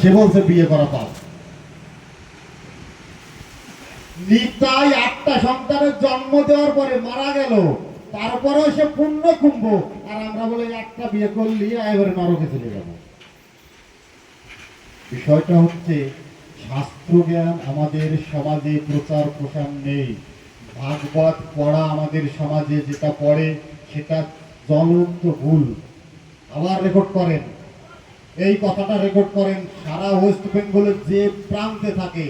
সে বলছে বিয়ে করা পাপ। নিতাই 8টা সন্তানের জন্ম দেওয়ার পরে মারা গেল, তারপরেও সে পুণ্য কুম্ভ, আর আমরা বলে একটা বিয়ে করলি এবারে নরকে চলে যাব। বিষয়টা হচ্ছে শাস্ত্র জ্ঞান আমাদের সমাজে প্রচার প্রসার নেই। ভাগবত পড়া আমাদের সমাজে যেটা পড়ে সেটা জ্বলন্ত ভুল। আবার রেকর্ড করেন, এই কথাটা রেকর্ড করেন, সারা ওয়েস্ট বেঙ্গলের যে প্রান্তে থাকে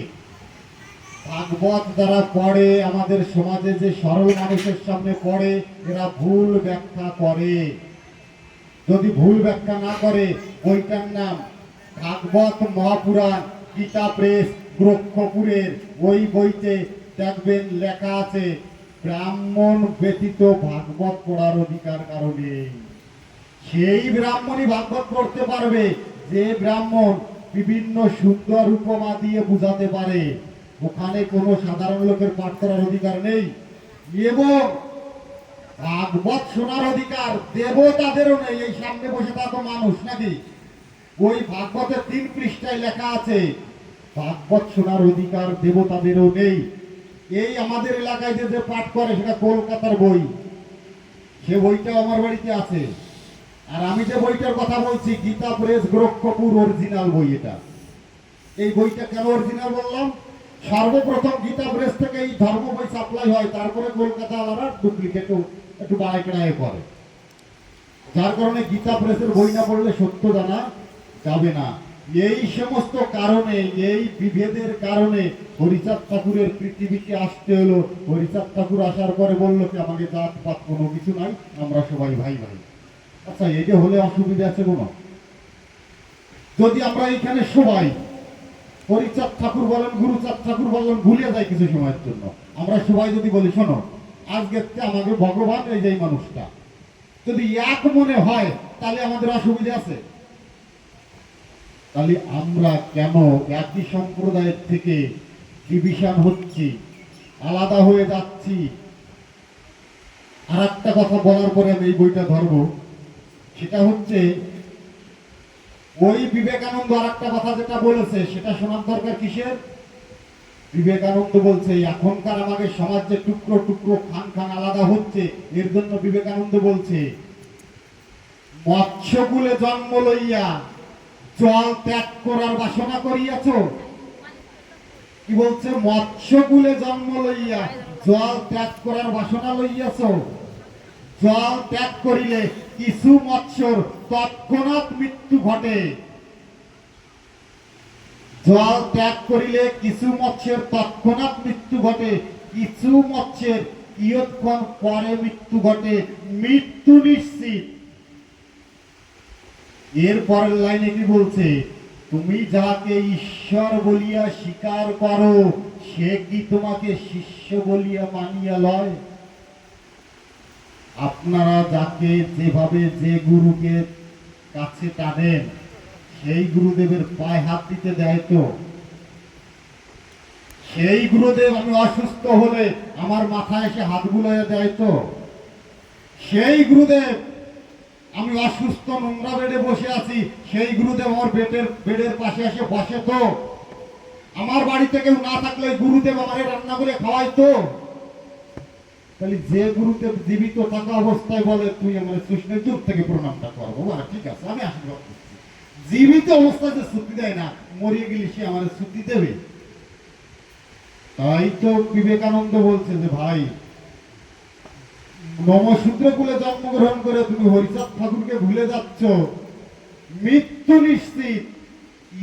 ভাগবত যারা পড়ে আমাদের সমাজে যে সরল মানুষের সামনে পড়ে এরা ভুল ব্যাখ্যা করে। যদি ভুল ব্যাখ্যা না করে, বইটার নাম ভাগবত মহাপুরাণ, গীতা প্রেস, গোরক্ষপুরের, ওই বইতে দেখবেন লেখা আছে ব্রাহ্মণ ব্যতীত ভাগবত পড়ার অধিকার কারণে। সেই ব্রাহ্মণই ভাগবত পড়তে পারবে যে ব্রাহ্মণ বিভিন্ন সুন্দর উপমা দিয়ে বুঝাতে পারে। ওখানে কোনো সাধারণ লোকের পাঠ করার অধিকার নেই, এবং ভাগবত শোনার অধিকার দেবতাদেরও নেই। এই সামনে বসে থাকা মানুষ নাকি, ওই ভাগবতের 3 পৃষ্ঠায় লেখা আছে ভাগবত শোনার অধিকার দেবতাদেরও নেই। এই আমাদের এলাকায় যে পাঠ করে সেটা কলকাতার বই, সে বইটা আমার বাড়িতে আছে। আর আমি যে বইটার কথা বলছি গীতা প্রেস, গোরক্ষপুর, অরিজিনাল বই এটা। এই বইটা কেন অরিজিনাল বললাম, সর্বপ্রথম গীতা প্রেস থেকে এই ধর্ম বই সাপ্লাই হয়, তারপরে কলকাতা আলাদা ডুপ্লিকেট একটু বাড়াই কেনায় করে। যার কারণে গীতা প্রেসের বই না পড়লে সত্য জানা যাবে না। এই সমস্ত কারণে, এই বিভেদের কারণে হরিচাঁদ ঠাকুরের পৃথিবীতে আসতে হলো। হরিচাঁদ ঠাকুর আসার পরে বললো কি আমাকে জাত পাত কোনো কিছু নাই, আমরা সবাই ভাই ভাই। আচ্ছা, এটা হলে অসুবিধা আছে কোনো? যদি আমরা এইখানে সবাই হরিচাঁদ ঠাকুর বলেন, গুরুচাঁদ ঠাকুর বলেন, ভুলে যায় কিছু সময়ের জন্য, আমরা সবাই যদি বলি শোনো আজকে আমাকে ভগবান এই যে মানুষটা, যদি এক মনে হয় তাহলে আমাদের অসুবিধা আছে? তাহলে আমরা কেন একই সম্প্রদায়ের থেকে ডিভিশন হচ্ছি, আলাদা হয়ে যাচ্ছি? আর একটা কথা বলার পরে আমি এই বইটা ধরবো, সেটা হচ্ছে ওই বিবেকানন্দ আর একটা কথা যেটা বলেছে সেটা শোনার দরকার কিসের? বিবেকানন্দ বলছে এখনকার আমাদের সমাজ যে টুকরো টুকরো খান খান আলাদা হচ্ছে, এর জন্য বিবেকানন্দ বলছে মৎস্যকুলে জন্ম লইয়া জল ত্যাগ করার বাসনা করিয়াছ। কি বলছে? মৎস্যকুলে জন্ম লইয়া জল ত্যাগ করার বাসনা লইয়াছ। জল ত্যাগ করিলে কিছু মৎস্যর তৎক্ষণাৎ মৃত্যু ঘটে। জল ত্যাগ করিলে কিছু মৎস্যের তৎক্ষণাৎ মৃত্যু ঘটে, কিছু মৎস্যের কিয়ৎক্ষণ পরে মৃত্যু ঘটে, মৃত্যু নিশ্চিত। এর পরের লাইনে কি বলছে? তুমি যাকে ঈশ্বর বলিয়া স্বীকার করো সে কি তোমাকে শিষ্য বলিয়া মানিয়া লয়? আপনারা যাকে যেভাবে যে গুরুকে কাছে টানেন সেই গুরুদেবের পায়ে হাত দিতে দেয় তো? সেই গুরুদেব আমি অসুস্থ হলে আমার মাথায় এসে হাত বুলাইয়া দেয় তো? সেই গুরুদেব আমি অসুস্থ নোংরা বেডে বসে আছি, সেই গুরুদেব আমার বেডের পাশে এসে বসে তো? আমার বাড়িতে কেউ না থাকলে গুরুদেব আমার রান্না করে খাওয়াই তো? তাহলে যে গুরুদেব জীবিত থাকা অবস্থায় বলে তুই আমার কৃষ্ণের দূর থেকে প্রণামটা করবো, ঠিক আছে আমি আশীর্বাদ করছি। জীবিত অবস্থায় যে ছুটি দেয় না, মরিয়ে গেলে সে আমার ছুটি দেবে? তাই তো বিবেকানন্দ বলছে যে ভাই নমশূদ্র কুলে জন্মগ্রহণ করে তুমি হরিচাঁদ ঠাকুরকে ভুলে যাচ্ছ। মৃত্যু নিশ্চিত,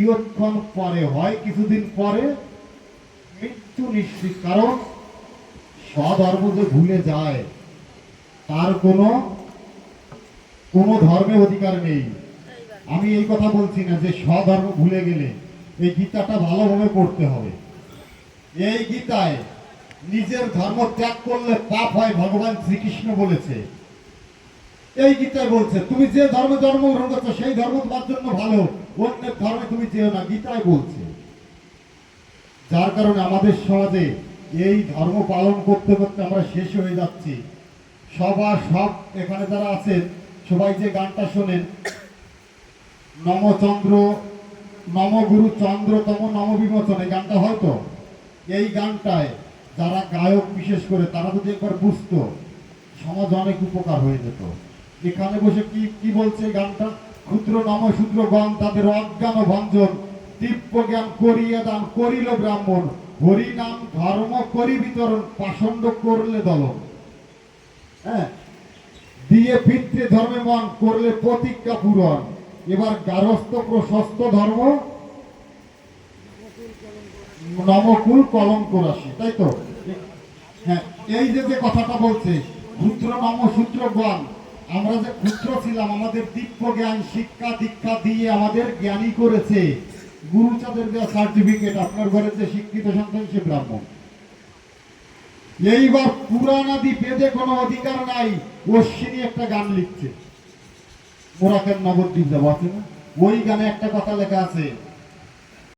ইয়ৎক্ষণ পরে হয়, কিছুদিন পরে মৃত্যু নিশ্চিত। কারণ স্বধর্ম যে ভুলে যায় তার কোনো ধর্মে অধিকার নেই। আমি এই কথা বলছি না যে স্বধর্ম ভুলে গেলে, এই গীতাটা ভালোভাবে পড়তে হবে। এই গীতায় নিজের ধর্ম ত্যাগ করলে পাপ হয়, ভগবান শ্রীকৃষ্ণ বলেছে। এই গীতায় বলছে তুমি যে ধর্মে জন্মগ্রহণ করছো সেই ধর্ম তোমার জন্য ভালো, অন্যের ধর্মে তুমি যেও না, গীতায় বলছে। যার কারণে আমাদের সমাজে এই ধর্ম পালন করতে করতে আমরা শেষ হয়ে যাচ্ছি। সব এখানে যারা আছেন সবাই যে গানটা শোনেন, নমচন্দ্র নমগুরু চন্দ্রতম নববিমোচন, এই গানটা হয়তো, এই গানটায় যারা গায়ক বিশেষ করে তারা যদি একবার বুঝতো, সমাজ অনেক উপকার হয়ে যেত। এখানে বসে কি কি বলছে এই গানটা? ক্ষুদ্র নম শূদ্রগণ তাদের অজ্ঞান ভঞ্জন, দিব্য জ্ঞান করিয়ে দান করিল ব্রাহ্মণ, হরি নাম ধর্ম করি বিতরণ, পাষণ্ড করলে দলন। হ্যাঁ, দিয়ে পিতৃ ধর্মে মন করলে প্রতিজ্ঞা পূরণ। এবার গারস্থ প্রশস্ত ধর্ম নমকুল কলঙ্ক রাশি, তাই তো? হ্যাঁ, এই যে যে কথাটা বলছে ক্ষুদ্র নম শূদ্রগণ, আমরা যে ক্ষুদ্র ছিলাম, আমাদের দিব্য জ্ঞান শিক্ষা দীক্ষা দিয়ে আমাদের জ্ঞানী করেছে। গুরুচাঁদের দেওয়া সার্টিফিকেট, আপনার ঘরে যে শিক্ষিত সন্তান সে ব্রাহ্মণ। এইবার পুরাণাদি বেদে কোনো অধিকার নাই, অশ্বিনী একটা গান লিখছে, ওরা কেন নবদ্বীপ যাবো আছে না, ওই গানে একটা কথা লেখা আছে,